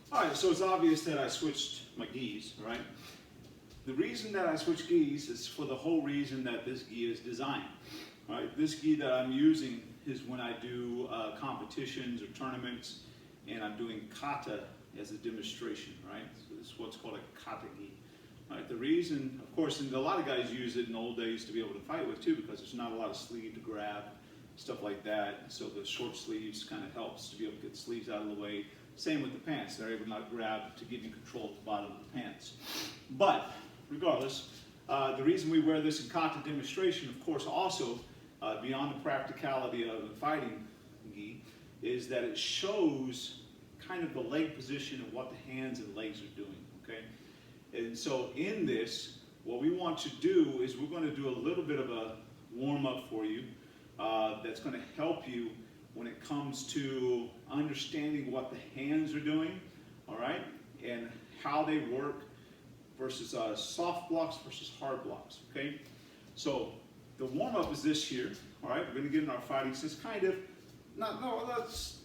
All right, so it's obvious that I switched my gis, right? The reason that I switched gis is for the whole reason that this gi is designed, right? This gi that I'm using is when I do competitions or tournaments, and I'm doing kata as a demonstration, right? So this is what's called a kata gi. Right, the reason, of course, and a lot of guys use it in the old days to be able to fight with too, because there's not a lot of sleeve to grab, stuff like that. So the short sleeves kind of helps to be able to get the sleeves out of the way. Same with the pants; they're able to not grab to give you control at the bottom of the pants. But regardless, the reason we wear this in kata demonstration, of course, also beyond the practicality of the fighting gi, is that it shows kind of the leg position of what the hands and legs are doing. Okay. And so in this, what we want to do is we're going to do a little bit of a warm-up for you that's going to help you when it comes to understanding what the hands are doing, all right, and how they work versus soft blocks versus hard blocks, okay? So the warm-up is this here, all right? We're going to get in our fighting stance, kind of, that's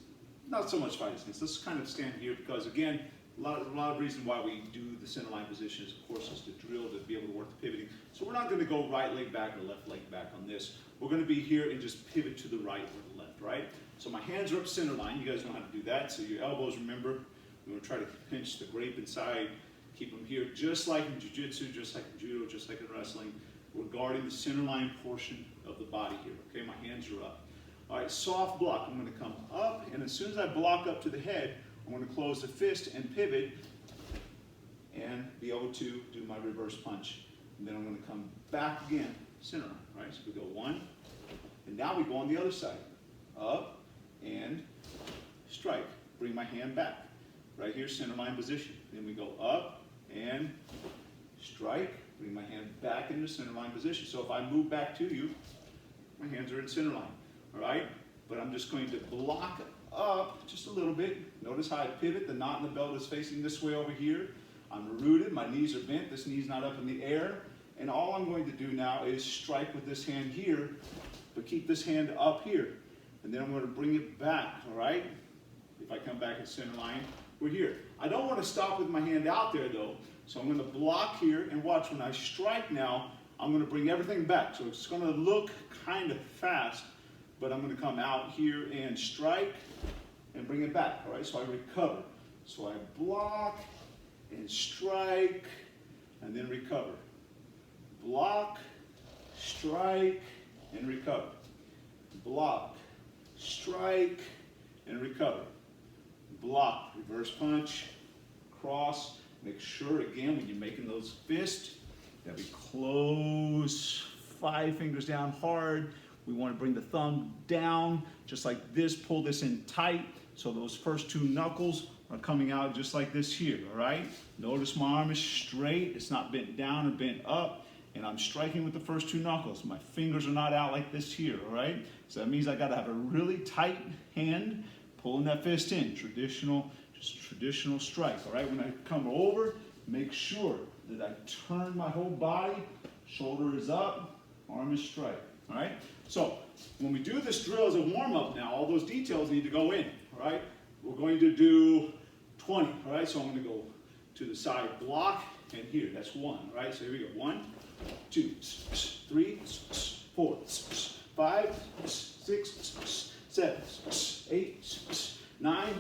not so much fighting stance. Let's kind of stand here because, again, a lot of reason why we do the center line positions, of course, is to drill to be able to work the pivoting. So we're not going to go right leg back or left leg back on this. We're going to be here and just pivot to the right or the left, right? So my hands are up center line. You guys know how to do that. So your elbows, remember, we're going to try to pinch the grape inside, keep them here, just like in jiu-jitsu, just like in judo, just like in wrestling. We're guarding the center line portion of the body here, okay? My hands are up. All right, soft block. I'm going to come up, and as soon as I block up to the head, I'm going to close the fist and pivot and be able to do my reverse punch. And then I'm going to come back again, center line, right? So we go one, and now we go on the other side. Up and strike. Bring my hand back. Right here, center line position. Then we go up and strike. Bring my hand back into center line position. So if I move back to you, my hands are in center line, all right? But I'm just going to block up just a little bit. Notice how I pivot. The knot in the belt is facing this way over here. I'm rooted. My knees are bent. This knee's not up in the air. And all I'm going to do now is strike with this hand here, but keep this hand up here. And then I'm going to bring it back, all right? If I come back at center line, we're here. I don't want to stop with my hand out there, though. So I'm going to block here, and watch when I strike now, I'm going to bring everything back. So it's going to look kind of fast, but I'm going to come out here and strike and bring it back, all right? So I recover. So I block and strike and then recover. Block, strike, and recover. Block, strike, and recover. Block, reverse punch, cross. Make sure, again, when you're making those fists, that we close 5 fingers down hard. We want to bring the thumb down, just like this. Pull this in tight, so those first 2 knuckles are coming out just like this here, all right? Notice my arm is straight. It's not bent down or bent up, and I'm striking with the first 2 knuckles. My fingers are not out like this here, all right? So that means I got to have a really tight hand, pulling that fist in. Just traditional strike, all right? When I come over, make sure that I turn my whole body, shoulder is up, arm is straight, all right? So when we do this drill as a warm-up now, all those details need to go in, all right? We're going to do 20, all right? So I'm going to go to the side block and here, that's 1, all right? So here we go, 1, 2, 3, 4, 5, 6, 7, 8, 9,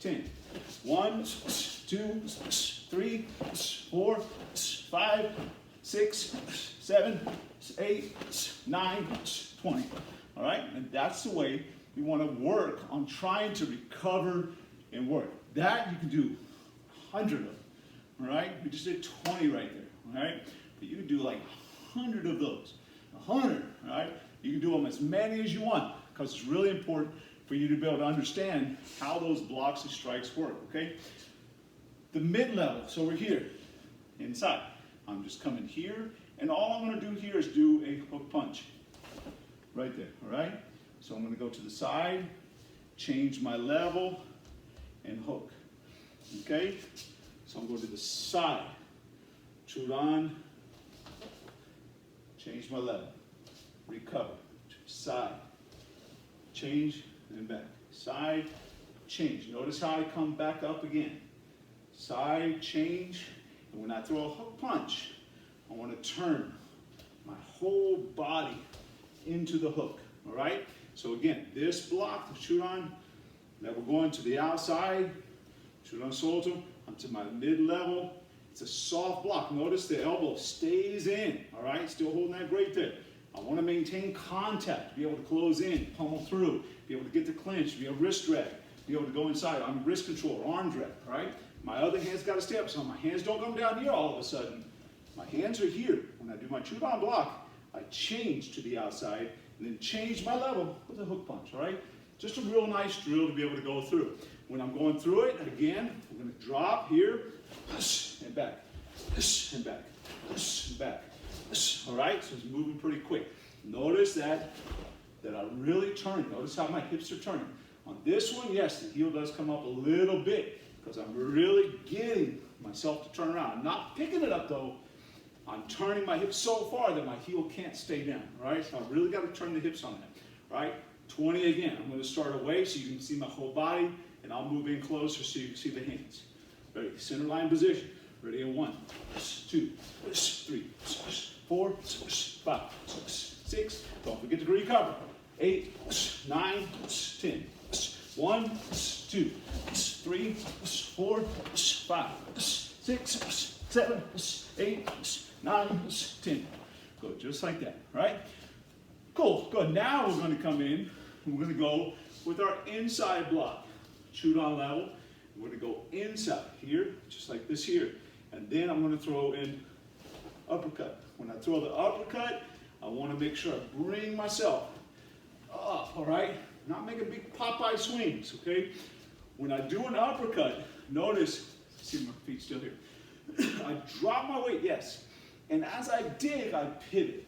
10. 1, 2, 3, 4, 5, 6, 7, 8, 9, 20. All right? And that's the way we want to work on trying to recover and work. That you can do 100 of them. All right? We just did 20 right there. All right? But you can do like 100 of those. 100. All right? You can do them as many as you want because it's really important for you to be able to understand how those blocks and strikes work, okay? The mid-level, so we're here, inside. I'm just coming here, and all I'm gonna do here is do a hook punch. Right there, all right? So I'm gonna go to the side, change my level, and hook, okay? So I'm going to the side, churan, change my level, recover, side, change, and back. Side, change. Notice how I come back up again. side change, and when I throw a hook punch, I want to turn my whole body into the hook, all right? So again, this block, the shoot on, that we're going to the outside, shoot on solto, onto my mid-level. It's a soft block. Notice the elbow stays in, all right? Still holding that grip there. I want to maintain contact, be able to close in, pummel through, be able to get the clinch, be a wrist drag, be able to go inside. I'm wrist control, arm drag, all right? My other hand's got to stay up, so my hands don't come down here all of a sudden. My hands are here. When I do my shoot on block, I change to the outside and then change my level with a hook punch, all right? Just a real nice drill to be able to go through. When I'm going through it, again, I'm going to drop here, and back, and back, and back. All right, so it's moving pretty quick. Notice that I really turn. Notice how my hips are turning. On this one, yes, the heel does come up a little bit because I'm really getting myself to turn around. I'm not picking it up though. I'm turning my hips so far that my heel can't stay down, all right? So I've really got to turn the hips on that, all right? 20 again. I'm going to start away so you can see my whole body, and I'll move in closer so you can see the hands. Ready, center line position. Ready in 1, 2, 3, 4, 5, 6. Don't forget to recover. 8, 9, 10. 1, 2, 3, 4, 5, 6, 7, 8, 9, 10. Good, just like that, right? Cool, good. Now we're going to come in, and we're going to go with our inside block. Shoot on level. We're going to go inside here, just like this here. And then I'm going to throw in uppercut. When I throw the uppercut, I want to make sure I bring myself up, all right? Not making big Popeye swings, okay? When I do an uppercut, notice, see my feet still here. I drop my weight, yes. And as I dig, I pivot.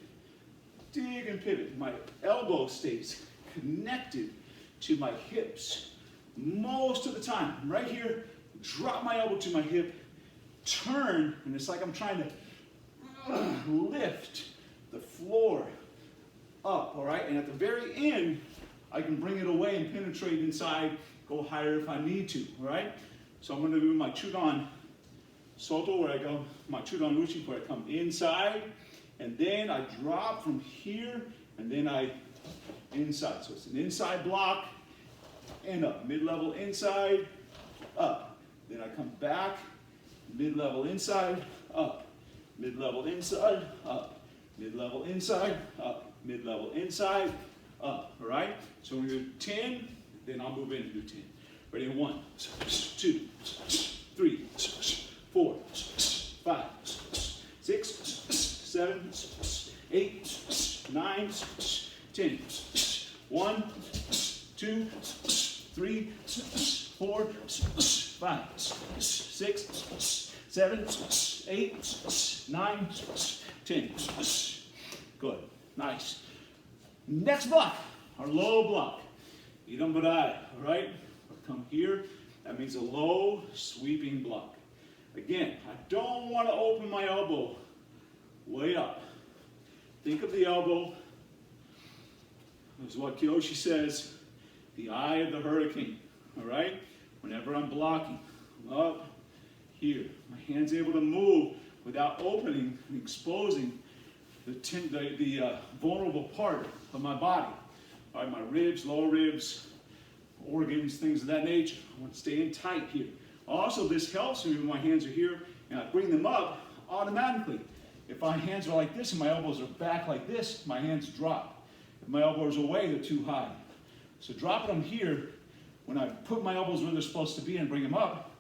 Dig and pivot. My elbow stays connected to my hips most of the time. I'm right here, drop my elbow to my hip, turn, and it's like I'm trying to lift the floor up, all right? And at the very end, I can bring it away and penetrate inside, go higher if I need to, all right? So I'm going to do my chudon soto, where I go, my chudon uchi, where I come inside, and then I drop from here, and then I inside. So it's an inside block, and up, mid-level inside, up. Then I come back, mid-level inside, up. Mid-level inside, up. Mid-level inside, up. Mid-level inside, up. All right? So we're going to do 10, then I'll move in and do 10. Ready? 1, 2, 3, 4, 5, 6, 7, 8, 9, 10. 1, 2, 3, 4, 5, 6, 7, 8, 9, 10. Good. Nice. Next block, our low block. Irambarai, all right? Come here. That means a low sweeping block. Again, I don't want to open my elbow way up. Think of the elbow as what Kiyoshi says, the eye of the hurricane, all right? Whenever I'm blocking, I'm up here. My hand's able to move without opening and exposing the vulnerable part of my body. All right, my ribs, lower ribs, organs, things of that nature. I want to stay in tight here. Also, this helps me when my hands are here and I bring them up automatically. If my hands are like this and my elbows are back like this, my hands drop. If my elbows are away, they're too high. So dropping them here, when I put my elbows where they're supposed to be and bring them up,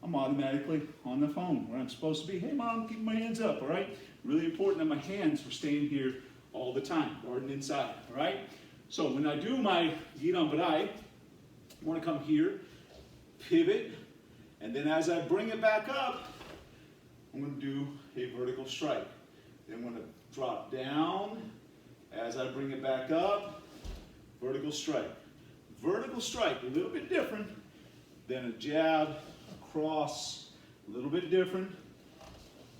I'm automatically on the phone where I'm supposed to be. Hey mom, keep my hands up, all right? Really important that my hands are staying here all the time, guarding inside, all right? So when I do my Giran-Barai, I want to come here, pivot, and then as I bring it back up, I'm going to do a vertical strike. Then I'm going to drop down. As I bring it back up, vertical strike. Vertical strike, a little bit different than a jab, a cross, a little bit different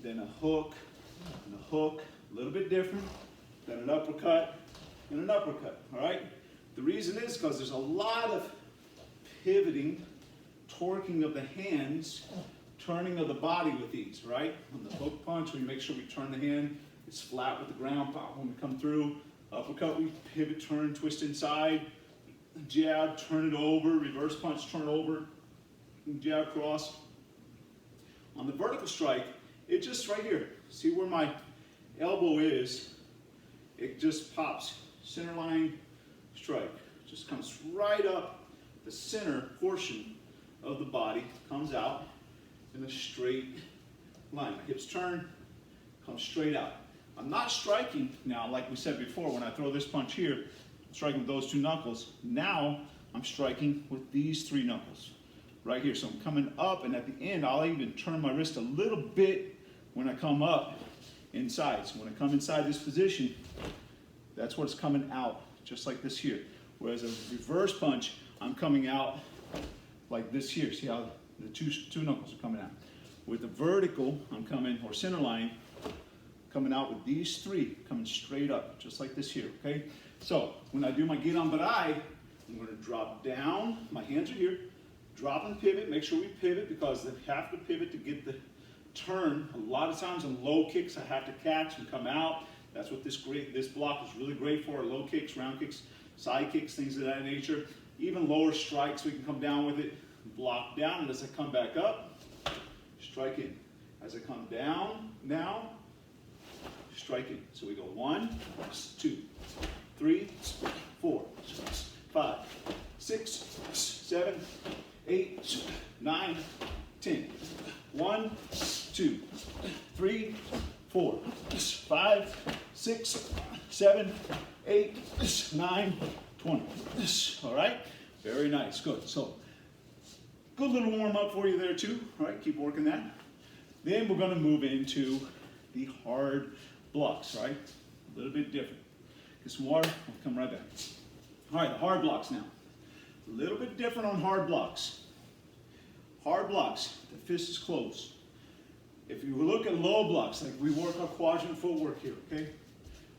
than a hook, and a hook, a little bit different than an uppercut, and an uppercut, all right? The reason is because there's a lot of pivoting, torquing of the hands turning of the body with ease, right? On the hook punch, we make sure we turn the hand, it's flat with the ground. Pop, when we come through, uppercut, we pivot, turn, twist inside, jab, turn it over, reverse punch, turn over, jab, cross. On the vertical strike, it just right here. See where my elbow is? It just pops. Center line strike. Just comes right up the center portion of the body, comes out in a straight line. My hips turn, comes straight out. I'm not striking now, like we said before, when I throw this punch here, I'm striking with those two knuckles. Now I'm striking with these three knuckles right here. So I'm coming up, and at the end, I'll even turn my wrist a little bit when I come up inside. So when I come inside this position, that's what's coming out, just like this here. Whereas a reverse punch, I'm coming out like this here. See how the two knuckles are coming out. With the vertical, I'm coming, or center line, coming out with these three, coming straight up, just like this here, okay? So, when I do my Gidan Barai, I'm gonna drop down, my hands are here, drop and pivot, make sure we pivot because they have to pivot to get the turn. A lot of times on low kicks, I have to catch and come out. That's what this block is really great for, low kicks, round kicks, side kicks, things of that nature. Even lower strikes, we can come down with it, block down, and as I come back up, strike in. As I come down, now, strike in. So we go 1, 2, 3, 4, 5, 6, 7, 8, 9, 10. 1, 2, 3, 4, 5, 6, 7, 8, 9, 20. All right? Very nice. Good. So, good little warm up for you there too. All right? Keep working that. Then we're going to move into the hard blocks, right? A little bit different. Get some water. I'll come right back. All right, the hard blocks now. A little bit different on hard blocks. Hard blocks, the fist is closed. If you look at low blocks, like we work our quadrant footwork here, okay?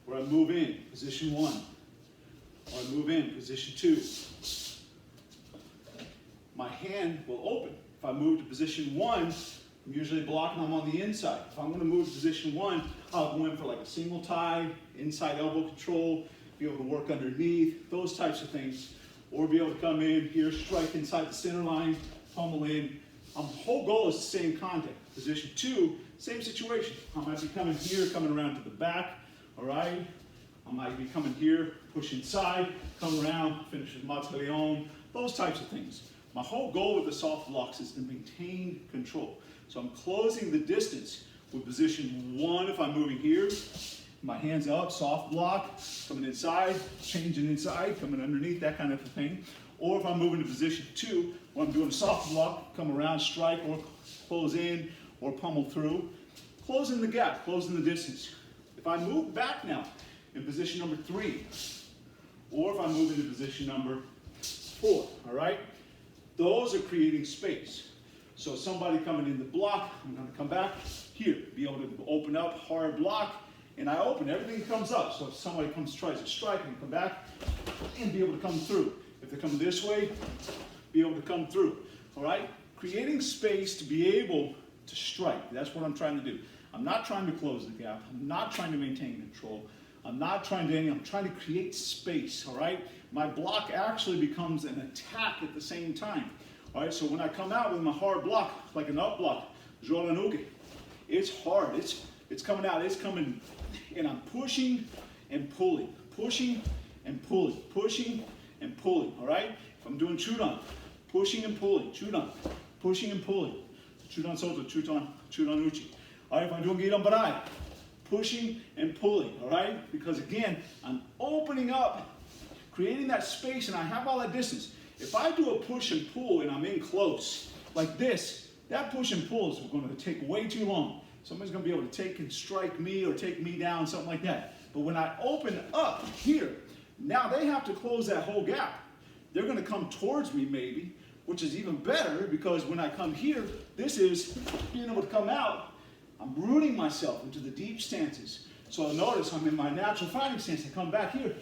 Where I move in, position 1. Or I move in, position 2. My hand will open. If I move to position 1, I'm usually blocking them on the inside. If I'm going to move to position 1, I'll go in for like a single tie, inside elbow control, be able to work underneath, those types of things. Or be able to come in here, strike inside the center line, pummel in. The whole goal is the same contact. Position 2, same situation. I might be coming here, coming around to the back, all right? I might be coming here, push inside, come around, finish with Mat Leon, those types of things. My whole goal with the soft blocks is to maintain control. So I'm closing the distance with position 1 if I'm moving here. My hands up, soft block, coming inside, changing inside, coming underneath, that kind of a thing. Or if I'm moving to position 2, where I'm doing a soft block, come around, strike, or close in, or pummel through. Closing the gap, closing the distance. If I move back now in position number 3, or if I move into position number 4, all right? Those are creating space. So somebody coming in the block, I'm going to come back here, be able to open up, hard block, and I open, everything comes up. So if somebody tries to strike, I can come back and be able to come through. If they come this way, be able to come through, all right? Creating space to be able to strike, that's what I'm trying to do. I'm not trying to close the gap. I'm not trying to maintain control. I'm trying to create space, all right? My block actually becomes an attack at the same time, all right? So when I come out with my hard block, like an up block, Joranuke, it's hard, it's coming out, it's coming, and I'm pushing and pulling, pushing and pulling, pushing and pulling, all right? If I'm doing Chudan, pushing and pulling, Chudan, pushing and pulling, Chudan Soto, Chudan Uchi. All right, if I'm doing Gidan Barai, pushing and pulling, all right? Because again, I'm opening up, creating that space, and I have all that distance. If I do a push and pull and I'm in close, like this, that push and pull is going to take way too long. Somebody's going to be able to take and strike me or take me down, something like that. But when I open up here, now they have to close that whole gap. They're going to come towards me maybe, which is even better because when I come here, this is being able to come out. I'm rooting myself into the deep stances. So notice I'm in my natural fighting stance. I come back here,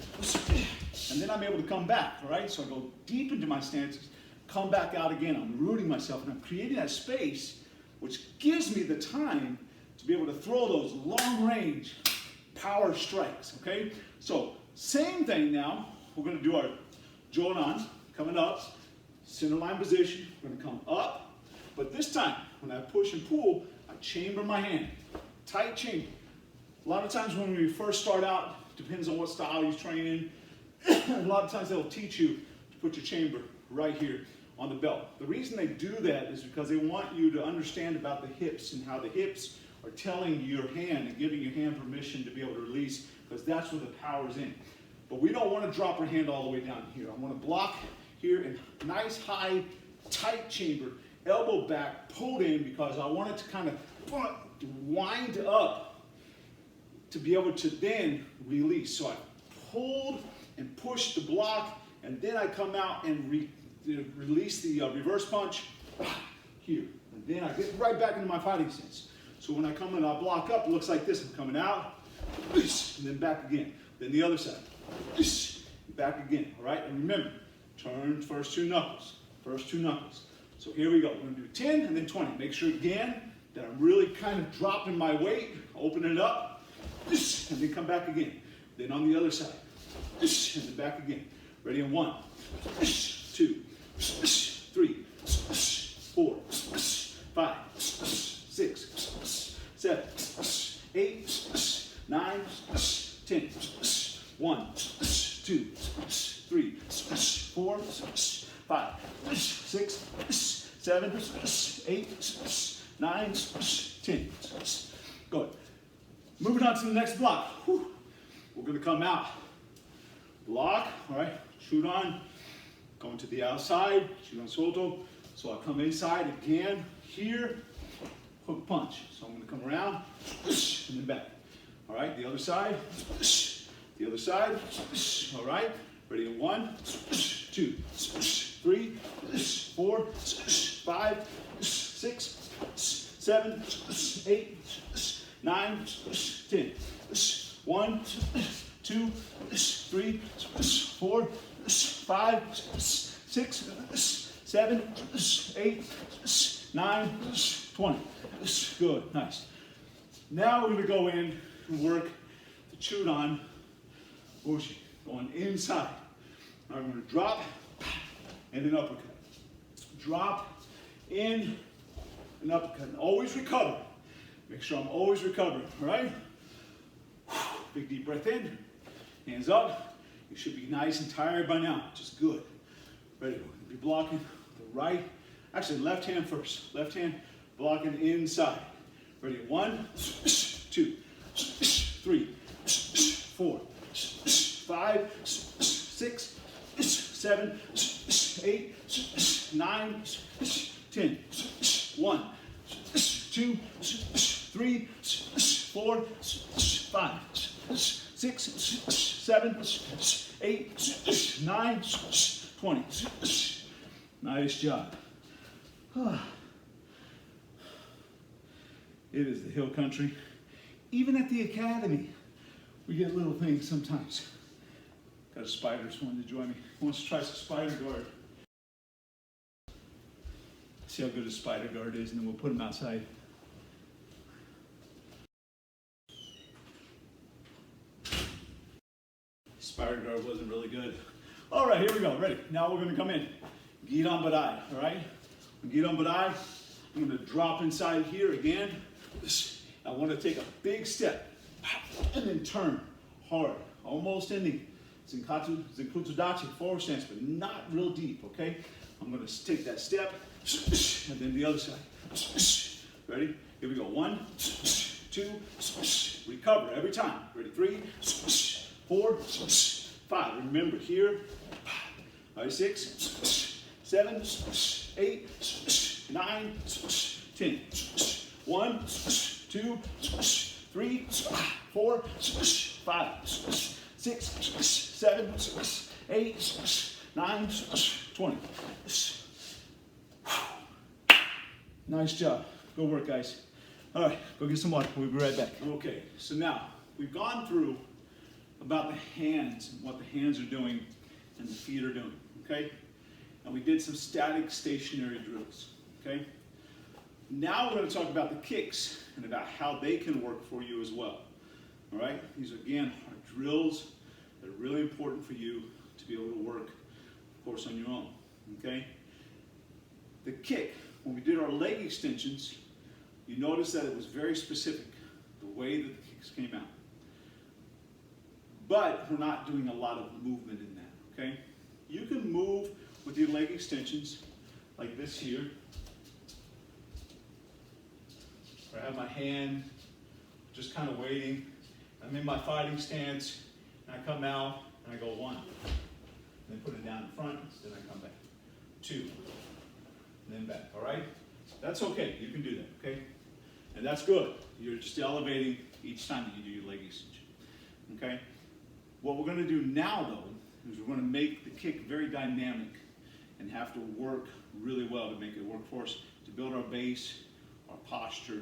and then I'm able to come back, all right? So I go deep into my stances, come back out again. I'm rooting myself, and I'm creating that space which gives me the time to be able to throw those long range power strikes, okay? So same thing now, we're gonna do our Jonan, coming up, center line position, we're gonna come up, but this time, when I push and pull, I chamber my hand, tight chamber. A lot of times when we first start out, depends on what style you're training, a lot of times they'll teach you to put your chamber right here on the belt. The reason they do that is because they want you to understand about the hips and how the hips are telling your hand and giving your hand permission to be able to release, because that's where the power's in. But we don't want to drop our hand all the way down here. I want to block here in nice, high, tight chamber, elbow back, pulled in, because I want it to kind of wind up to be able to then release. So I pulled and pushed the block, and then I come out and release the reverse punch here. And then I get right back into my fighting stance. So when I come in, I block up, it looks like this. I'm coming out, and then back again. Then the other side, back again, all right? And remember, turn first two knuckles, So here we go, we're gonna do 10 and then 20. Make sure again that I'm really kind of dropping my weight, open it up, and then come back again. Then on the other side, and then back again. Ready in 1, 2, 3, 4, 5, 6, 7, 8, 9, 10. 1, 2, 3, 4, 5, 6, 7, 8, 9, 10. Good. Moving on to the next block. Whew. We're going to come out. Block, all right, shoot on, going to the outside, shoot on solto. So I come inside again, here, hook punch. So I'm going to come around, and then back. All right, the other side, all right. Ready in 1, 2, 3, 4, 5, 6, 7, 8, 9, 10. 1, 2, 3, 4, 5, 6, 7, 8, 9, 20. Good, nice. Now we're going to go in and work the Chudan Ushi, going inside. Now I'm going to drop and then uppercut. Drop in and uppercut. And always recover. Make sure I'm always recovering, all right? Big deep breath in, hands up. You should be nice and tired by now, which is good. Ready, we're going to be blocking the right, actually left hand first. Left hand blocking inside. Ready, 1, 2, 3, 4, 5, 6, 7, 8, 9, 10. 1, 2, 3, 4, 5, 6, 7, 8, 9, 20. Nice job. It is the hill country. Even at the academy, we get little things sometimes. Got a spiders wanting to join me. Who wants to try some spider guard? See how good a spider guard is, and then we'll put them outside. Spider guard wasn't really good. All right, here we go. Ready? Now we're going to come in. Gidan Badai, all right? Gidan Badai, I'm going to drop inside here again. I want to take a big step and then turn hard, almost ending Zenkutu Dachi, forward stance, but not real deep, okay? I'm going to take that step and then the other side. Ready? Here we go. 1, 2, recover every time. Ready? 3, 4, 5. Remember here. All right, 6, 7, 8, 9, 10. 1, 2, 3, 4, 5, 6, 7, 8, 9, 20. Nice job. Go work, guys. All right, go get some water. We'll be right back. Okay, so now we've gone through about the hands and what the hands are doing and the feet are doing, okay? And we did some static stationary drills, okay? Now we're going to talk about the kicks and about how they can work for you as well. All right? These, again, are drills that are really important for you to be able to work, of course, on your own. Okay? The kick, when we did our leg extensions, you notice that it was very specific, the way that the kicks came out. But we're not doing a lot of movement in that, okay? You can move with your leg extensions like this here. I have my hand just kind of waiting. I'm in my fighting stance, and I come out, and I go 1. And then put it down in front, then I come back. 2, and then back, all right? That's okay, you can do that, okay? And that's good. You're just elevating each time that you do your leg extension, okay? What we're going to do now, though, is we're going to make the kick very dynamic and have to work really well to make it work for us, to build our base, our posture,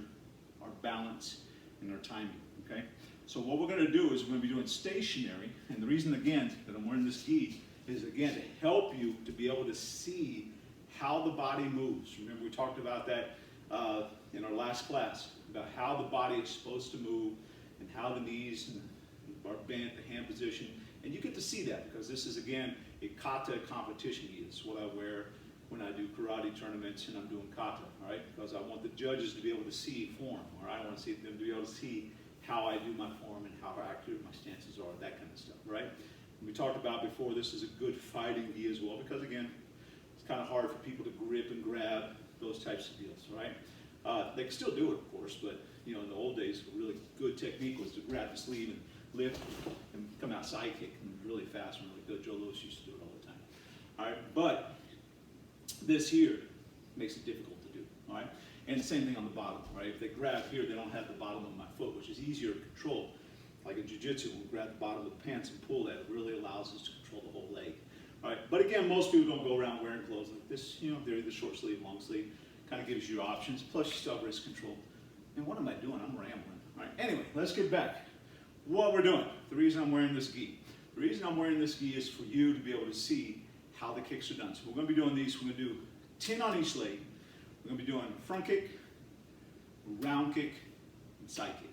our balance, and our timing, okay? So what we're going to do is we're going to be doing stationary, and the reason, again, that I'm wearing this gi is, again, to help you to be able to see how the body moves. Remember, we talked about that in our last class, about how the body is supposed to move and how the knees are bent, the hand position, and you get to see that because this is, again, a kata competition gi. It's what I wear when I do karate tournaments and I'm doing kata, all right? Because I want the judges to be able to see form, or I want to see them to be able to see how I do my form and how accurate my stances are, that kind of stuff, right? And we talked about before, this is a good fighting gi as well because, again, it's kind of hard for people to grip and grab, those types of deals, right? They can still do it, of course, but you know, in the old days, a really good technique was to grab the sleeve and lift and come out side kick and really fast and really good. Joe Louis used to do it all the time. All right, but this here makes it difficult to do. All right, and the same thing on the bottom. Right, if they grab here, they don't have the bottom of my foot, which is easier to control. Like in jiu-jitsu, when we grab the bottom of the pants and pull that, it really allows us to control the whole leg. All right, but again, most people don't go around wearing clothes like this. You know, they're either short sleeve, long sleeve. Kind of gives you options. Plus, you still have wrist control. And what am I doing? I'm rambling. All right. Anyway, let's get back. What we're doing. The reason I'm wearing this gi. The reason I'm wearing this gi is for you to be able to see how the kicks are done. So we're going to be doing these. We're going to do 10 on each leg. We're going to be doing front kick, round kick, and side kick.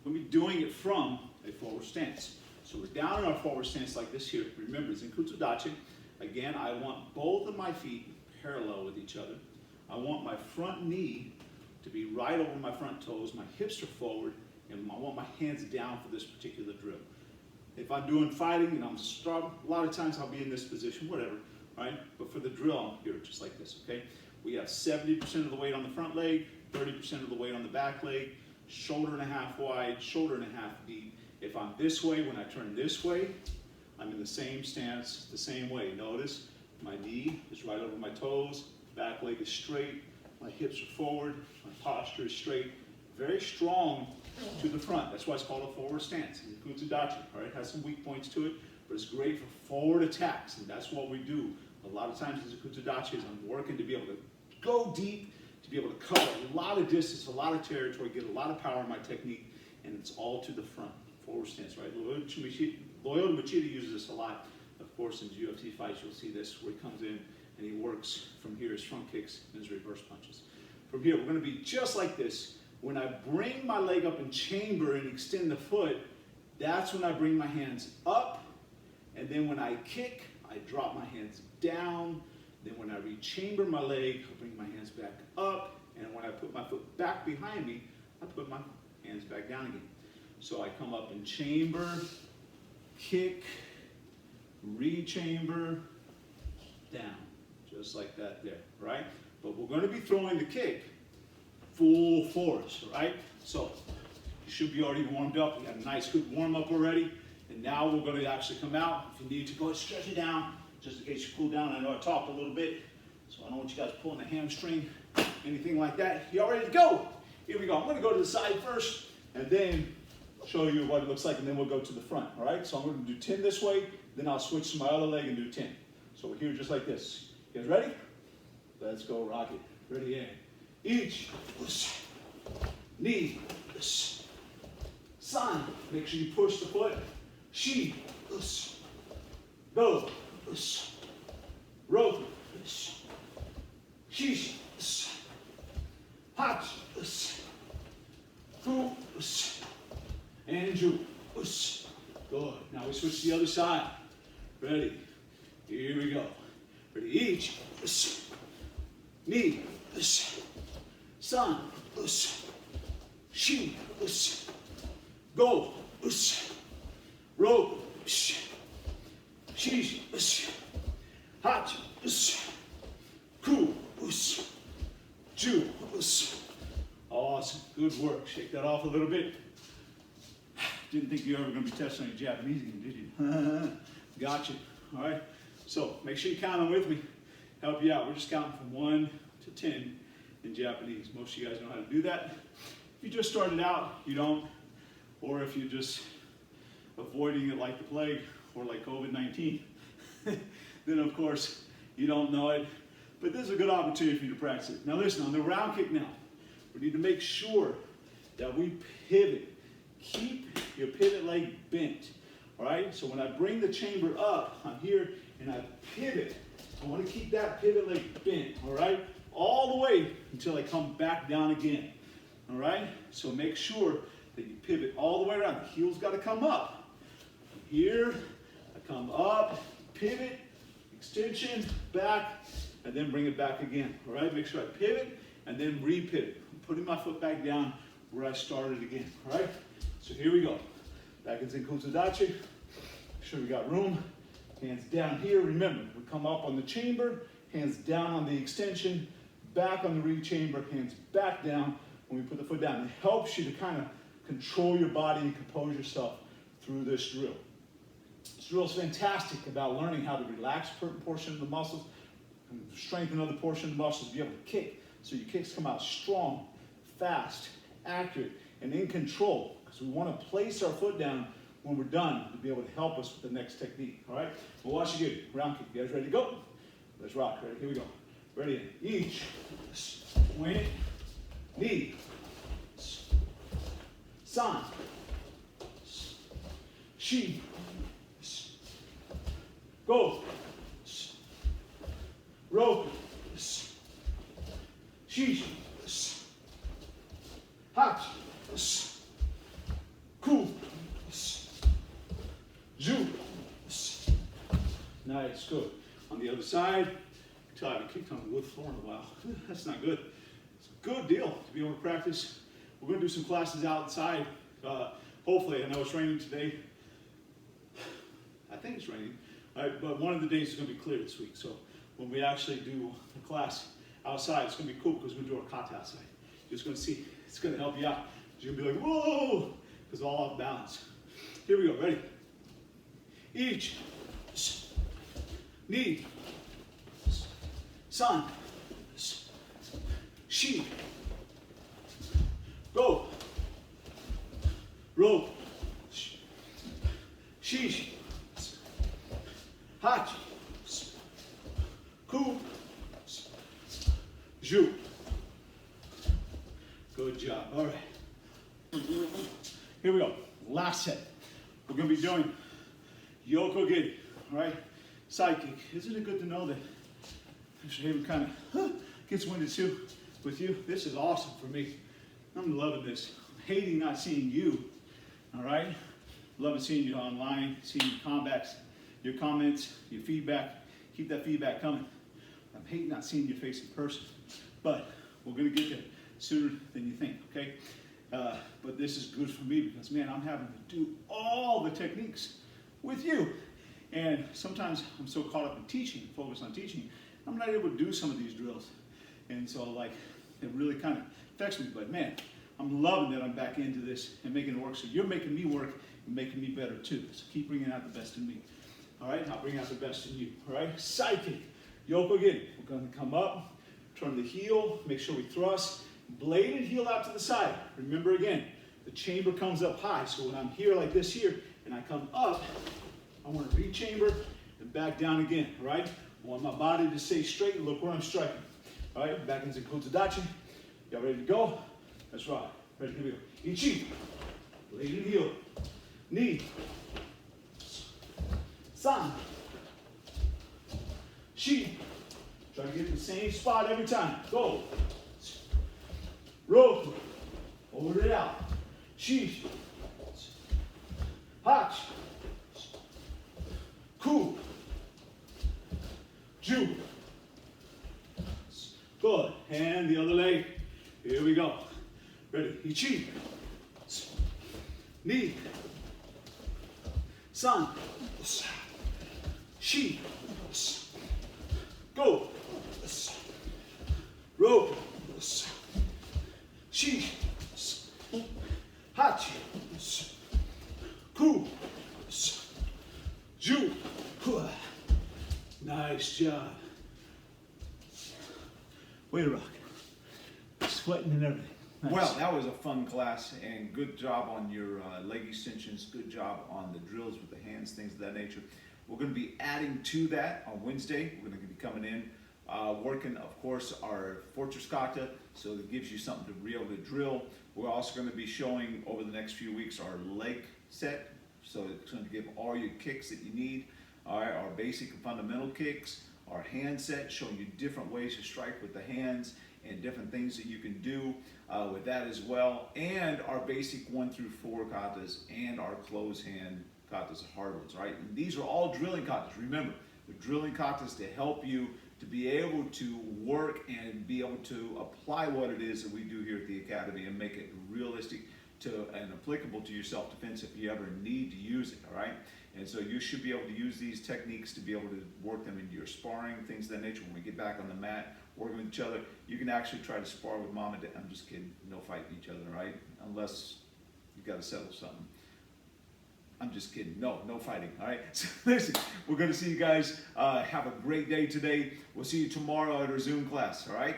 We're going to be doing it from a forward stance. So we're down in our forward stance like this here. Remember, it's in Kutsudachi. Again, I want both of my feet parallel with each other. I want my front knee to be right over my front toes. My hips are forward, and I want my hands down for this particular drill. If I'm doing fighting and I'm strong, a lot of times I'll be in this position, whatever, right? But for the drill, I'm here just like this, okay? We have 70% of the weight on the front leg, 30% of the weight on the back leg, shoulder and a half wide, shoulder and a half deep. If I'm this way, when I turn this way, I'm in the same stance, the same way. Notice my knee is right over my toes, back leg is straight, my hips are forward, my posture is straight, very strong to the front. That's why it's called a forward stance. It's a Kutsudachi, all right? It has some weak points to it, but it's great for forward attacks, and that's what we do. A lot of times as a Kutsudachi is I'm working to be able to go deep, to be able to cover a lot of distance, a lot of territory, get a lot of power in my technique, and it's all to the front. Forward stance, right? Lyoto Machida uses this a lot. Of course, in UFC fights, you'll see this where he comes in and he works from here, his front kicks and his reverse punches. From here, we're going to be just like this. When I bring my leg up in chamber and extend the foot, that's when I bring my hands up. And then when I kick, I drop my hands down. Then when I rechamber my leg, I bring my hands back up. And when I put my foot back behind me, I put my hands back down again. So I come up in chamber, kick, rechamber, down. Just like that there, right? But we're going to be throwing the kick full force, right? So you should be already warmed up. We got a nice good warm up already. And now we're going to actually come out. If you need to go stretch it down, just in case you cool down. I know I talked a little bit, so I don't want you guys pulling the hamstring, anything like that. You all ready to go? Here we go. I'm going to go to the side first and then show you what it looks like, and then we'll go to the front, all right? So I'm going to do 10 this way, then I'll switch to my other leg and do 10. So we're here just like this. You guys ready? Let's go rock it. Ready, in. Each, knee, san. Make sure you push the foot. Shi, go, ro, shish, hat, Ku, and Ju. Good. Now we switch to the other side. Ready? Here we go. Ready? Each. Knee. San. Shi. Go. Ro. Shi. Hach. Ku. Ju. Awesome. Good work. Shake that off a little bit. Didn't think you were ever going to be testing on your Japanese again, did you? Gotcha. All right. So make sure you count on with me. Help you out. We're just counting from 1 to 10 in Japanese. Most of you guys know how to do that. If you just started out, you don't. Or if you're just avoiding it like the plague or like COVID-19, then of course you don't know it. But this is a good opportunity for you to practice it. Now listen, on the round kick now, we need to make sure that we pivot. Keep your pivot leg bent. All right? So when I bring the chamber up, I'm here and I pivot. I want to keep that pivot leg bent. All right? All the way until I come back down again. All right? So make sure that you pivot all the way around. The heel's got to come up. Here, I come up, pivot, extension, back, and then bring it back again. All right? Make sure I pivot and then re-pivot. I'm putting my foot back down where I started again. All right? So here we go. Back in Zenkutu Dachi. Make sure we got room. Hands down here. Remember, we come up on the chamber, hands down on the extension, back on the re-chamber, hands back down when we put the foot down. It helps you to kind of control your body and compose yourself through this drill. This drill is fantastic about learning how to relax certain portion of the muscles and strengthen other portion of the muscles, be able to kick. So your kicks come out strong, fast, accurate, and in control. Because we want to place our foot down when we're done to be able to help us with the next technique. All right? We'll watch you get round kick. You guys ready to go? Let's rock. Ready? Here we go. Ready? Each. Point it. Knee. San. Shi. Go. Ro. Shi. Hach. Ku. Ju. Nice, good. On the other side, until I haven't kicked on the wood floor in a while. That's not good. It's a good deal to be able to practice. We're going to do some classes outside. Hopefully, I know it's raining today. I think it's raining. Right, but one of the days is going to be clear this week. So when we actually do the class outside, it's going to be cool because we're going to do our kata outside. You're just going to see. It's going to help you out. You're going to be like, whoa, because all off balance. Here we go. Ready? Each. Knee. San. Shi. Go. Ro. Shi. Hach. Ku. Ju. Good job. All right. Here we go. Last set. We're going to be doing Yoko Giri. All right. Side kick. Isn't it good to know that Mr. Haven kind of gets winded too with you? This is awesome for me. I'm loving this. I'm hating not seeing you. All right. Loving seeing you online, seeing your comments, your feedback. Keep that feedback coming. I'm hating not seeing your face in person, but we're going to get there sooner than you think. Okay. But this is good for me because, man, I'm having to do all the techniques with you. And sometimes I'm so caught up in teaching, focused on teaching, I'm not able to do some of these drills. And so, like, it really kind of affects me. But, man, I'm loving that I'm back into this and making it work. So you're making me work and making me better, too. So keep bringing out the best in me. All right? I'll bring out the best in you. All right? Side kick. Yoko again. We're going to come up, turn the heel, make sure we thrust. Bladed heel out to the side. Remember, again, the chamber comes up high. So when I'm here like this here and I come up, I want to re-chamber and back down again, all right? I want my body to stay straight and look where I'm striking. All right, back into Zenkutu Dachi. Y'all ready to go? Let's rock. Ready, here we go. Ichi. Bladed heel. Knee. San. Shi. Try to get in the same spot every time. Go. Rope. Hold it out. Shi. Hachi. Ku. Ju. Good. And the other leg. Here we go. Ready. Ichi. Ni. San. Shi. Go. Rope. Shi. Hachi. Ku. Ju. Nice job. Way to rock. Sweating and everything. Nice. Well, that was a fun class, and good job on your leg extensions, good job on the drills with the hands, things of that nature. We're going to be adding to that on Wednesday. We're going to be coming in, working, of course, our Fortress Kata, so it gives you something to be able to drill. We're also going to be showing over the next few weeks our leg set, so it's going to give all your kicks that you need. All right, our basic and fundamental kicks, our hand set, showing you different ways to strike with the hands and different things that you can do with that as well, and our basic 1 through 4 katas and our closed hand katas, hard ones, right? And these are all drilling katas. Remember, the drilling katas to help you to be able to work and be able to apply what it is that we do here at the Academy and make it realistic to and applicable to your self-defense if you ever need to use it, all right? And so you should be able to use these techniques to be able to work them into your sparring, things of that nature. When we get back on the mat, working with each other, you can actually try to spar with mom and dad. I'm just kidding, no fighting each other, right? Unless you got to settle something. I'm just kidding, no fighting, all right? So listen, we're gonna see you guys, have a great day today. We'll see you tomorrow at our Zoom class, all right?